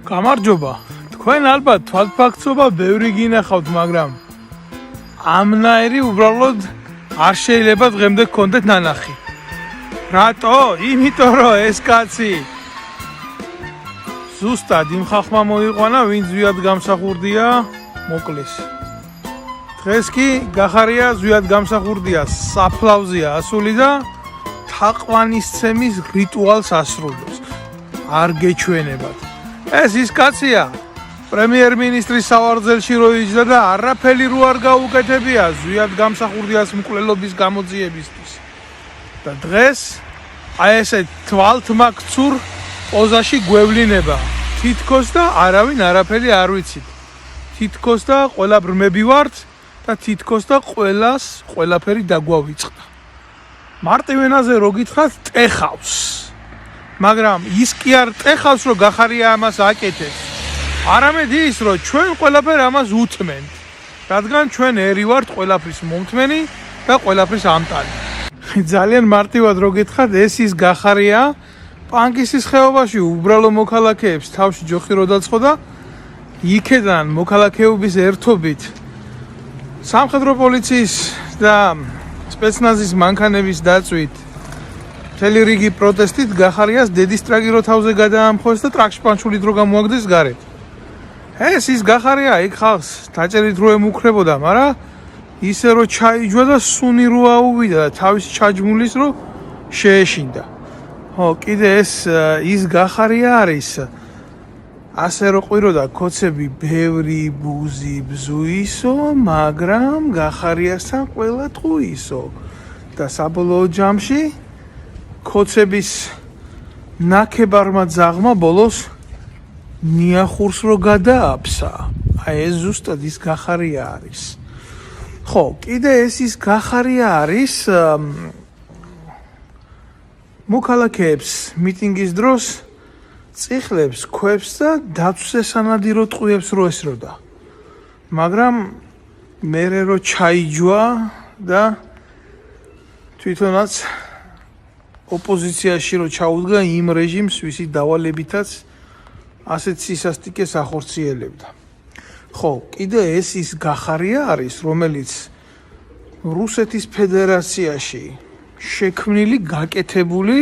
გამარჯობა. თქვენ ალბათ თვალფაქცობა ბევრი გინახავთ, მაგრამ ამნაირი უბრალოდ არ შეიძლება დღემდე გქონდეთ ნანახი. რატო? იმიტომ რომ ეს კაცი ზუსტად იმ ხალხმა მოიყვანა, ვინც ზვიად გამსახურდია მოკლეს. დღეს კი გახარია ზვიად გამსახურდია საფლავზეა ასული და თაყვანისცემის რიტუალს ასრულებს. არ გეჩვენებათ. ეს ის კაცია, პრემიერ-მინისტრის სავარძელში რო იჯდა და არაფერი რო არ გაუკეთებია ზვიად გამსახურდიას მკვლელობის გამოძიებისთვის. და დღეს აი ესე თვალთმაქცურ პოზაში გვევლინება. თითქოს და არავინ არაფერი არ ვიცით. თითქოს და ყველა ბრმები ვართ და თითქოს და ყველას ყველაფერი დაგვავიწყდა. მარტივენაზე რო გითხრათ, ტეხავს. მაგრამ ის კი არ ტეხავს, რომ გახარია ამას აკეთებს. არამედ ის, რომ ჩვენ ყველაფერი ამას უთმენთ, რადგან ჩვენ ერი ვართ ყველაფრის მომთმენი და ყველაფრის ამტანი. ძალიან მარტივად რო გითხრათ, ეს ის გახარია, პანკისის ხეობაში უბრალო მოქალაქეებს თავში ჯოხი რო დაწყო და იქედან მოქალაქეობის ერთობით სამხედრო პოლიციის და სპეცნაზის მანქანების დაწვით მთელი რიგი პროტესტით გახარიას დედის ტრაკი რო თავზე გადაამხოს და ტრაკში პანჩული დრო გამოაგდეს გარეთ. ეს ის გახარია, იქ ხალხს დაჭერით რო ემუქრებოდა, მაგრამ ისე რო ჩაიჯვა და სუნი რო აუვიდა და თავის ჩაჯმულის რო შეეშინდა. ხო, კიდე ეს ის გახარია არის. ასე რო ყვიროდა ქოცები ბევრი ბუზი ბზუისო, მაგრამ გახარიასთან ყველა ტყუისო. და საბოლოო ჯამში ქოცების ნაკებარმა ძაღმა ბოლოს ნიახურს რო გადააფსა. აი ეს ზუსტად ის გახარია არის. ხო, კიდე ეს ის გახარია არის მოქალაქეებს მიტინგის დროს წიხლებს, ქვებს და დაცვზე სანადირო ტყუებს რო ესროდა. მაგრამ მერე რო ჩაიჯვა და თვითონაც ოპოზიციაში რო ჩაუდგა იმ რეჟიმს, ვისი დავალებითაც ასეთ სისასტიკეს ახორციელებდა. ხო, კიდე ეს ის გახარია არის, რომელიც რუსეთის ფედერაციაში შექმნილი, გაკეთებული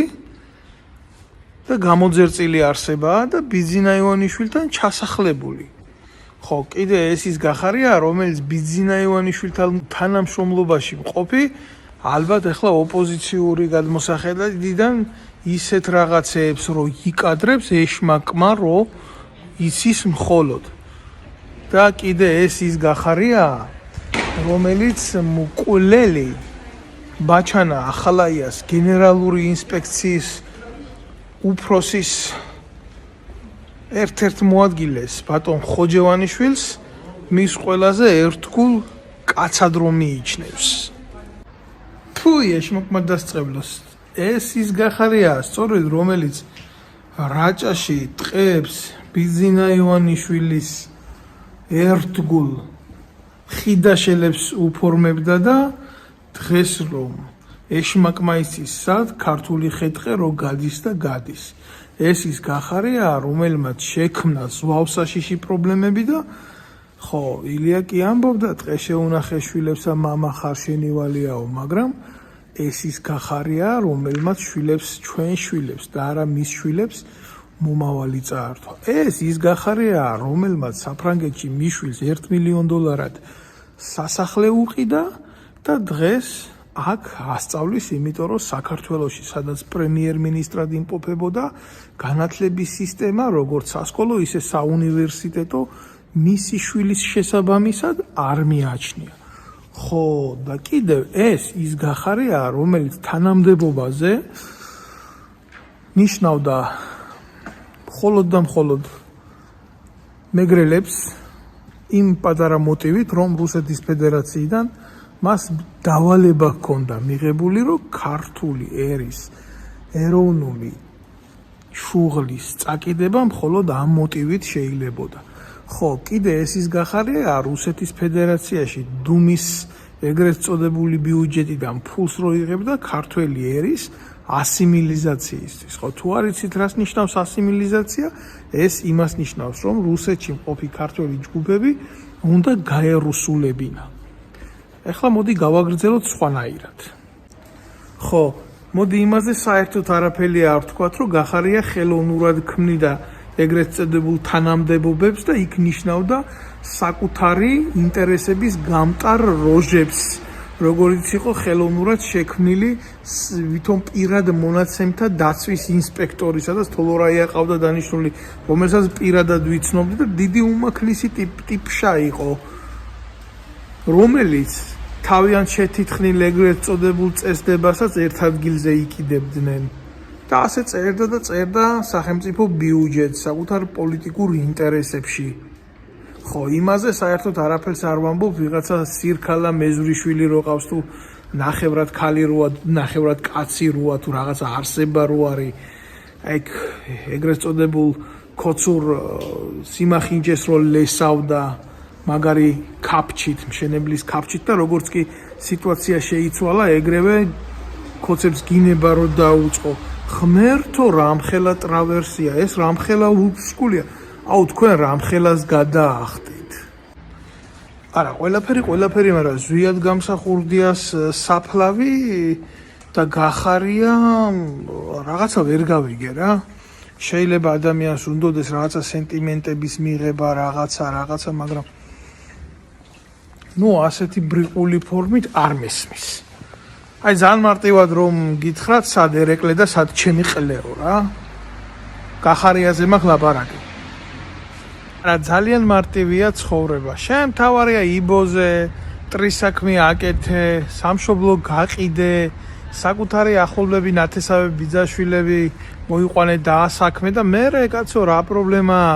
და გამოძერწილი არსებაა და ბიძინა ივანიშვილთან ჩასახლებული. ხო, კიდე ეს ის გახარია, რომელიც ბიძინა ივანიშვილთან თანამშრომლობაში მყოფი, ალბათ ახლა ოპოზიციური გადმოსახედიდან ისეთ რაღაცეებს რო იკადრებს ეშმაკმა რო იცის მხოლოდ. და კიდე ეს ის გახარია, რომელიც მკვლელი ბაჩანა ახალაიას გენერალური ინსპექციის უფროსის ერთ-ერთ მოადგილეს ბატონ ხოჯევანიშვილს მის ყველაზე ერთგულ კაცად რომ მიიჩნევს. ფუი, ეშმაკმა დასწრებლოს. ეს ის გახარია, სწორედ რომელიც რაჭაში ტყეებს ბიძინა ივანიშვილის ერთგულ ხიდაშელებს უფორმებდა და დღეს რომ ეშმაკმა იცის სად ქართული ხეთყე რო გადის და გადის. ეს ის გახარია, რომელმაც შექმნა ზვავსაშიში პრობლემები და ხო, ილია კი ამბობდა ტყე შეუნახე შვილებსა მამა ხარ შენივალიაო, მაგრამ ეს ის გახარია, რომელმაც შვილებს ჩვენ შვილებს და არა მის შვილებს მომავალი წაართვა. ეს ის გახარია, რომელმაც საფრანგეთში მიშვილს $1 მილიონ სასახლე უყიდა და დღეს აქ ასწავლის, იმიტომ რომ საქართველოში, სადაც პრემიერ-მინისტრად იმყოფებოდა, განათლების სისტემა, როგორც სასკოლო, ისე საუნივერსიტეტო, მისი შვილის შესაბამისად არ მიაჩნია. ხო, და კიდევ ეს ის გახარია, რომელიც თანამდებობაზე ნიშნავდა მხოლოდ და მხოლოდ მეგრელებს იმ პატარა მოტივით, რომ რუსეთის ფედერაციიდან მას დავალება ჰქონდა მიღებული, რომ ქართული ერის ეროვნული შუღლის წაკიდება მხოლოდ ამ მოტივით შეიძლებოდა. ხო, კიდე ეს ის გახარია, რუსეთის ფედერაციაში დუმის ეგრეთ წოდებული ბიუჯეტიდან ფულს რო იღებდა ქართველი ერის ასიმილიზაციისთვის. ხო, თუ არ იცით რას ნიშნავს ასიმილიზაცია, ეს იმას ნიშნავს, რომ რუსეთში მყოფი ქართველი ჯგუფები უნდა გაერუსულებინა. ეხლა მოდი გავაგრძელოთ სხვანაირად. ხო, მოდი იმაზე საერთოდ არაფერი არ ვთქვათ, რომ გახარია ხელოვნურად ქმნიდა ეგრეთ წოდებულ თანამდებობებს და იქ ნიშნავდა საკუთარი ინტერესების გამტარ როჟებს, როგორც იყო ხელოვნურად შექმნილი ვითომ პირად მონაცემთა დაცვის ინსპექტორი, სადაც თოლორაია ყავდა დანიშნული, რომელსაც პირადად ვიცნობდი და დიდი უმაქლისი ტიპშა იყო, რომელიც თავიანთ შეთითხნილ ეგრეთ წოდებულ წესდებასაც ერთ ადგილზე იკიდებდნენ და ასე წერდა სახელმწიფო ბიუჯეტს საკუთარ პოლიტიკურ ინტერესებში. ხო, იმაზე საერთოდ არაფერს არ ვამბობ, ვიღაცა სირქალა მეზურიშვილი რო ყავს თუ ნახევრად ქალი როა, ნახევრად კაცი როა თუ რაღაცა არსება რო არის, აი ეგრეთ წოდებულ ქოცურ სიმახინჯეს რო ლესავდა მაგარი კაპჩით, მშენებლის კაპჩით და როგორც კი სიტუაცია შეიცვალა, ეგრევე ქოცებს გინება რო დაუწყო. ღმერთო, რამხელა ტრავერსია, ეს რამხელა უსკულია. აუ თქვენ რამხელას გადაახდით. არა, ყველაფერი, მაგრამ ზვიად გამსახურდიას საფლავი და გახარია რაღაცა ვერ გავიგე რა. შეიძლება ადამიანს უნდოდეს რაღაცა სენტიმენტების მიღება, რაღაცა, მაგრამ ასეთი ბრიყული ფორმით არ მესმის. აი ძალიან მარტივად რომ გითხრათ, სად ერეკლე და სად ჩემი ყლეო რა. გახარიაზე მაქვს ლაპარაკი. რა ძალიან მარტივია ცხოვრება. შემთავარია იბოზე, ტრისაქმე აკეთე, სამშობლო გაყიდე, საკუთარი ახლობლები, ნათესავები, ბიძაშვილები მოიყვანე დაასაქმე და მერე კაცო რა პრობლემაა?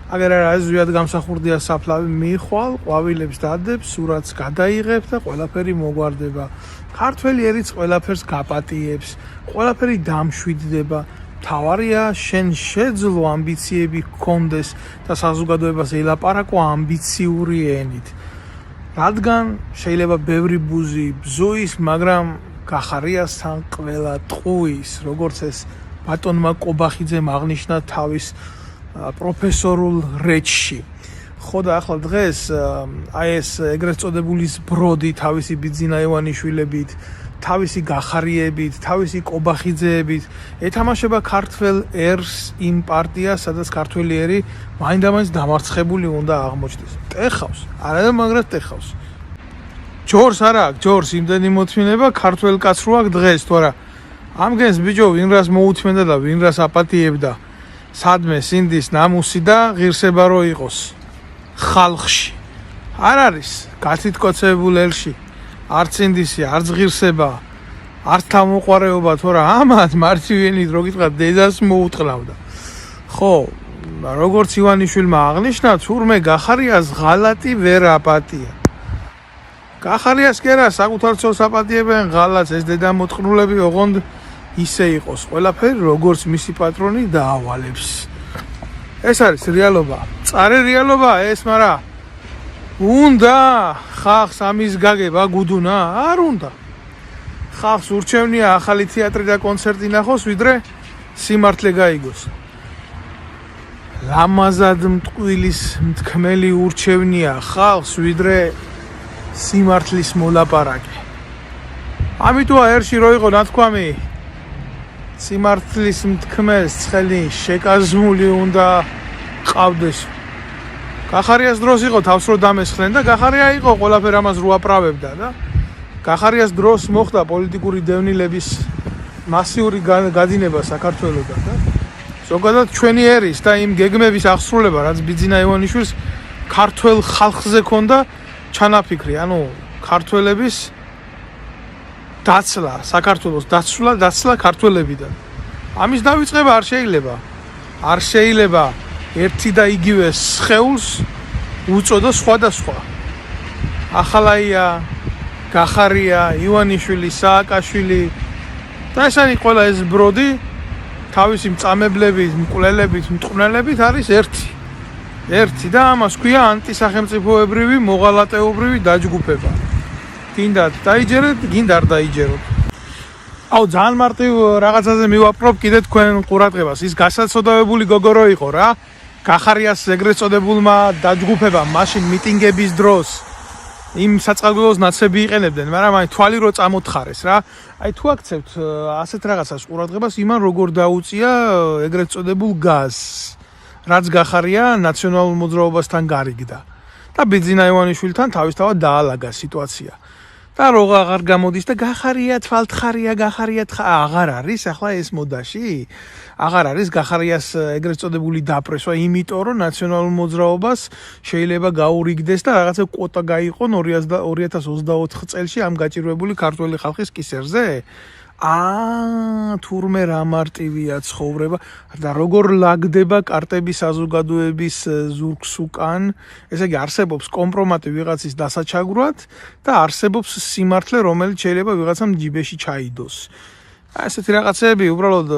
აგერ არა ზვიად გამსახურდია საფლავი მიხვალ, ყვავილებს დადებ, სურათს გადაიღებ და ყველაფერი მოგვარდება. ქართველი ერიც ყველაფერს გაპატიებს, ყველაფერი დამშვიდდება. თავარია შენ შეძლო ამბიციები გქონდეს და საზოგადოებას ელაპარაკო ამბიციური ენით. რადგან შეიძლება ბევრი ბუზი ბზოის, მაგრამ გახარიასთან ყველა ტყუის, როგორც ეს ბატონმა კობახიძემ აღნიშნა თავის პროფესორულ რეჩში. ხო და ახლა დღეს აი ეს ეგრეთ წოდებული ბროდი თავისი ბიძინა ივანიშვილებით, თავისი გახარიებით, თავისი კობახიძეებით ეთამაშება ქართველ ერს იმ პარტიას, სადაც ქართველი ერი მაინდამაინც დამარცხებული უნდა აღმოჩნდეს. ტეხავს, არა მაგრამ ტეხავს. ჯორს არა აქვს, ჯორს იმდენი მოთმინება ქართველ კაცს რო აქვს დღეს, თუ არა ამგენს ბიჭო ვინ რას მოუთმენდა და ვინ რას აპატიებდა, სადმე სინდის ნამუსი და ღირსება რო იყოს ხალხში. არ არის გათითკოცებულ ერში არც ინდისი, არც ღირსება, არც თავმოყარეობა, თორა ამათ მარტივენით რო გითხრა დედას მოუტყლავდა. ხო, როგორც ივანიშვილმა აღნიშნა, თურმე გახარიას ღალატი ვერ აპატია. გახარიას კი არა, საკუთარ ცოლს აპატიებენ ღალატს, ეს დედამოწყნულები ოღონდ ისე იყოს. ყველაფერი როგორც მისი პატრონი დაავალებს. ეს არის რეალობა. წარე რეალობა ეს, მაგრამ უნდა ხალხს ამის გაგება გუდუნა? არ უნდა. ხალხს ურჩევნია ახალი თეატრი და კონცერტი ნახოს, ვიდრე სიმართლე გაიგოს. ლამაზად მტყვილის მთქმელი ურჩევნია ხალხს, ვიდრე სიმართლის მოლაპარაკე. ამიტოა ერში რო იყო ნათქვამი, სიმართლის მთქმელს ცხელი შეკაზმული უნდა ყავდეს. გახარიას დროს იყო თავს რო დამესხლენ და გახარია იყო ყველაფერ ამას რო აპრავებდა და გახარიას დროს მოხდა პოლიტიკური დევნილების მასიური გადინება საქართველოსთან და ზოგადად ჩვენი ერის და იმ გეგმების აღსრულება, რაც ბიძინა ივანიშვილს ქართველ ხალხზე ქონდა ჩანაფიქრი, ანუ ქართველების დაცლა, საქართველოს დაცლა ქართველებიდან. ამის დავიწყება არ შეიძლება ერთი და იგივე სხეულს უწოდო სხვადასხვა. ახალაია, გახარია, ივანიშვილი, სააკაშვილი და ესენი ყველა ეს ბროდი თავისი მწამებლებით, მკვლელებით, მტყნელებით არის ერთი და ამას ქვია ანტისახელმწიფოებრივი, მოღალატეობრივი დაჯგუფება. გინდათ დაიჯერეთ, გინდა არ დაიჯეროთ. აუ ძალიან მარტივ რაღაცაზე მივაპყრობ კიდე თქვენ ყურადღებას. ის გასაცოდავებული გოგო რო იყო რა. გახარიას ეგრეთ წოდებულმა დაჯგუფებამ მაშინ მიტინგების დროს იმ საწყალგელოს ნაცები იყენებდნენ, მაგრამ აი თვალი რო წამოთხარეს რა. აი თუ აქცევთ ასეთ რაღაცას ყურადღებას, იმან როგორ დაუწია ეგრეთ წოდებულ გაზს, რაც გახარია ნაციონალურ მოძრაობასთან გარიგდა. და ბიძინა ივანიშვილთან თავისთავად დაალაგა სიტუაცია. და რო აღარ გამოდის და გახარია თვალთხარია, გახარია აღარ არის ახლა ეს მოდაში. აღარ არის გახარიას ეგრეთ წოდებული დაპრესვა, იმიტომ რომ ნაციონალურ მოძრაობას შეიძლება გაურიგდეს და რაღაცა კვოტა გაიყონ 2024 წელში ამ გაჭირვებული ქართველი ხალხის კისერზე. თურმე რა მარტივია ცხოვრება და როგორ ლაგდება კარტების საზოგადოების ზურგს უკან, ესე იგი არსებობს კომპრომატი ვიღაცის დასაჩაგვრად და არსებობს სიმართლე, რომელიც შეიძლება ვიღაცამ ჯიბეში ჩაიდოს. ესეთი რაღაცები უბრალოდ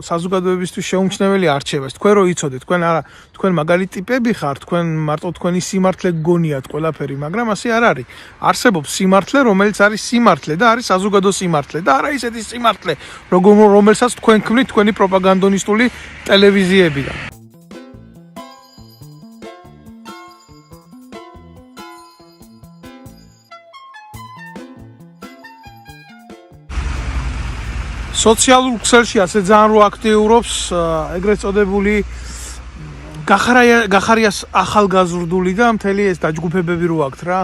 საზოგადოებისთვის შეუმჩნეველი არჩევას. თქვენ რო იცოდეთ, თქვენ მაგალი ტიპები ხართ, თქვენ მარტო თქვენი სიმართლე გგონიათ ყველაფერი, მაგრამ ასე არ არის. არსებობს სიმართლე, რომელიც არის სიმართლე და არის საზოგადო სიმართლე და არა ისეთი სიმართლე, რომელსაც თქვენ ქმნით თქვენი პროპაგანდონისტული ტელევიზიებიდან. სოციალურ ქსელში ასე ძალიან რო აქტიურობს ეგრეთ წოდებული გახარიას ახალგაზრდული და მთელი ეს დაჯგუფებები რო აქვს რა,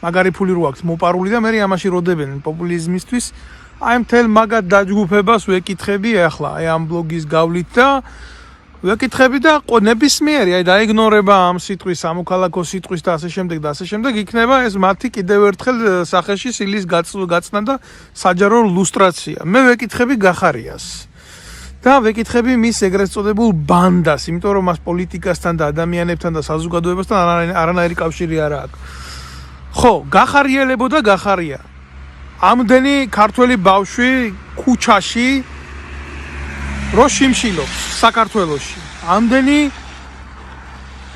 მაგარი ფული რო აქვს მოპარული და მე ამაში როდებენ პოპულიზმისთვის. აი მთელ მაგად დაჯგუფებას ვეკითხები ახლა აი ამ ბლოგის გავლით და ვეკითხები და ნებისმიერი აი დაიგნორება ამ სიტყვის, სამოქალაქო სიტყვის და ასე შემდეგ იქნება ეს მათი კიდევ ერთხელ სახეში სილის გაცნა და საჯარო ლუსტრაცია. მე ვეკითხები გახარიას და ვეკითხები მის ეგრეთ წოდებულ ბანდას, იმიტომ რომ მას პოლიტიკასთან და ადამიანებთან და საზოგადოებასთან არანაირი კავშირი არ აქვს. ხო, გახარიელებოდა გახარია. ამდენი ქართველი ბავშვი ქუჩაში რო შიმშილობს საქართველოში. ამდენი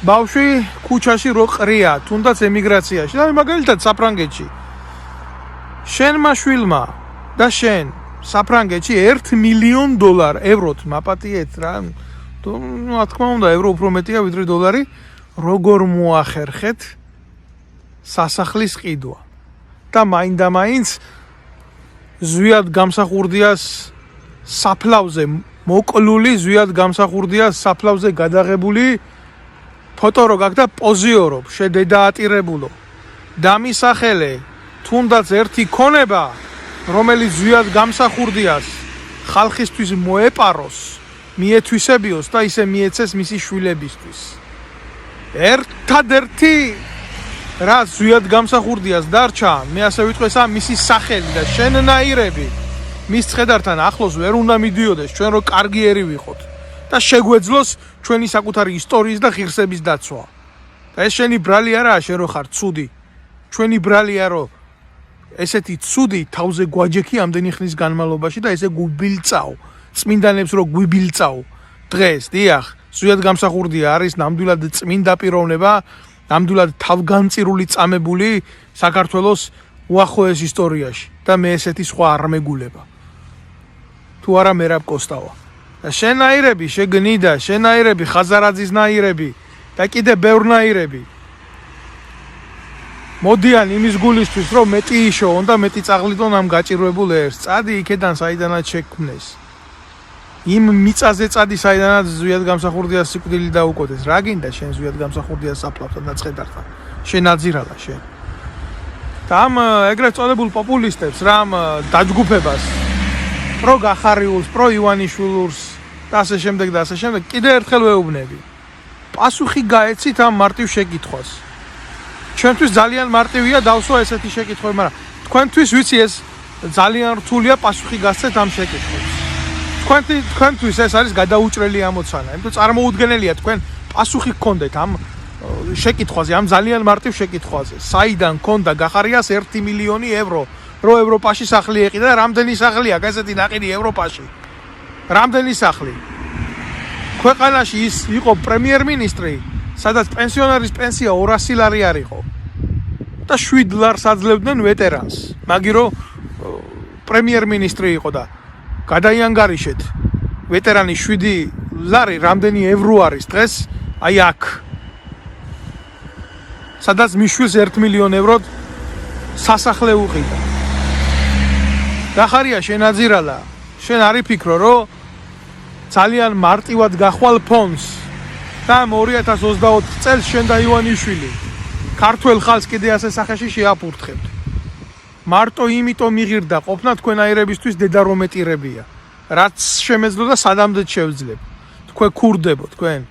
ბავშვი ქუჩაში რო ყრია, თუნდაც ემიგრაციაში და მაგალითად საფრანგეთში. შენმა შვილმა და შენ საფრანგეთში $1 მილიონ ევროთ მაპატიეთ რა. რა თქმა უნდა, ევრო უფრო მეტია ვიდრე დოლარი. როგორ მოახერხეთ სასახლის ყიდვა. და მაინდამაინც ზვიად გამსახურდიას საფლავზე მოკლული, ზვიად გამსახურდიას საფლავზე გადაღებული ფოტო რო გაქვს და პოზიორობ, შედედაატირებულო. დამისახელე თუნდაც ერთი ქონება, რომელიც ზვიად გამსახურდიას ხალხისთვის მოეპაროს, მიეთვისებიოს და ისე მიეცეს მისი შვილებისთვის. ერთადერთი რა ზვიად გამსახურდიას დარჩა, მე ასე ვიტყვი, მისი სახელი და შენნაირები მის ცხედართან ახლოს ვერ უნდა მიდიოდეს, ჩვენ რო კარგიერი ვიყოთ და შეგვეძლოს ჩვენი საკუთარი ისტორიის და ღირსების დაცვა. და ეს შენი ბრალი არაა, შენ რო ხარ ცუდი. ჩვენი ბრალია რო ესეთი ცუდი თავზე გვაჯექი ამდენი ხნის განმავლობაში და ესე გუბილწავ, წმინდანებს რო გვიბილწავ. დღეს, დიახ, ზვიად გამსახურდია არის ნამდვილად წმინდა პიროვნება, ნამდვილად თავგანწირული წამებული საქართველოს უახლოეს ისტორიაში და მე ესეთი სხვა არ მეგულება. თუ არა მერაბ კოსტავა. და შენაირები შეგნიდა, შენაირები ხაზარაძის ნაირები და კიდე ბევრნაირები. მოდიან იმის გულისთვის, რომ მეტი იშოვონ და მეტი წაღლიდონ ამ გაჭირვებულ ერს. წადი იქედან, საიდანაც შექმნეს. იმ მიწაზე წადი, საიდანაც ზვიად გამსახურდიას სიკვდილი დაუკოდეს. რა გინდა შენ ზვიად გამსახურდიას საფლავთან და ცხედართან? შენ აძირალა შენ. და ამ ეგრეთ წოდებულ პოპულისტებს, რამ დაჯგუფებას, პრო გახარიულს, პრო ივანიშვილურს და ასე შემდეგ, კიდე ერთხელ ვეუბნები. პასუხი გაეცით ამ მარტივ შეკითხვას. ჩვენთვის ძალიან მარტივია დავსვა ესეთი შეკითხვები, მაგრამ თქვენთვის ვიცი ეს ძალიან რთულია პასუხი გასცეთ ამ შეკითხვებს. თქვენთვის ეს არის გადაუჭრელი ამოცანა, იმიტომ წარმოუდგენელია თქვენ პასუხი გქონდეთ ამ შეკითხვაზე, ამ ძალიან მარტივ შეკითხვაზე. საიდან ქონდა გახარიას €1 მილიონი, რო ევროპაში სახლი ეყიდა და რამდენი სახლი აქვს ესეთი ნაყიდი ევროპაში? რამდენი სახლი? ქვეყანაში ის იყო პრემიერ-მინისტრი, სადაც პენსიონერის პენსია 200 ლარი არისო. და 7 ლარს აძლევდნენ ვეტერანს. მაგირო პრემიერ-მინისტრი იყო და გადაიანგარიშეთ ვეტერანი 7 ლარი რამდენი ევრო არის დღეს აი აქ სადაც მიშვილს 1 მილიონ ევროდ სასახლე უყიდა გახარია შენ აძირალა შენ არი ფიქრო რომ ძალიან მარტივად გახვალ ფონს და 2024 წელს შენ და ივანიშვილი ქართველ ხალხს კიდე ასე სახეში შეაფურთხებთ მარტო იმიტომ მიღირდა ყოფნა თქვენ აირებისთვის დედა რომ მეტირებია რაც შემეძლო და სადამდე შევძლებ თქვენ ქურდებო თქვენ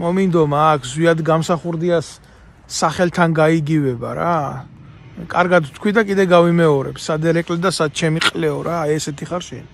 მომინდო მაგ ზვიად გამსახურდიას სახელთან გაიგივება რა კარგად თქვი და კიდე გავიმეორებ სად ერეკლე და სად ჩემი ყლეო რა ესეთი ხარ შენ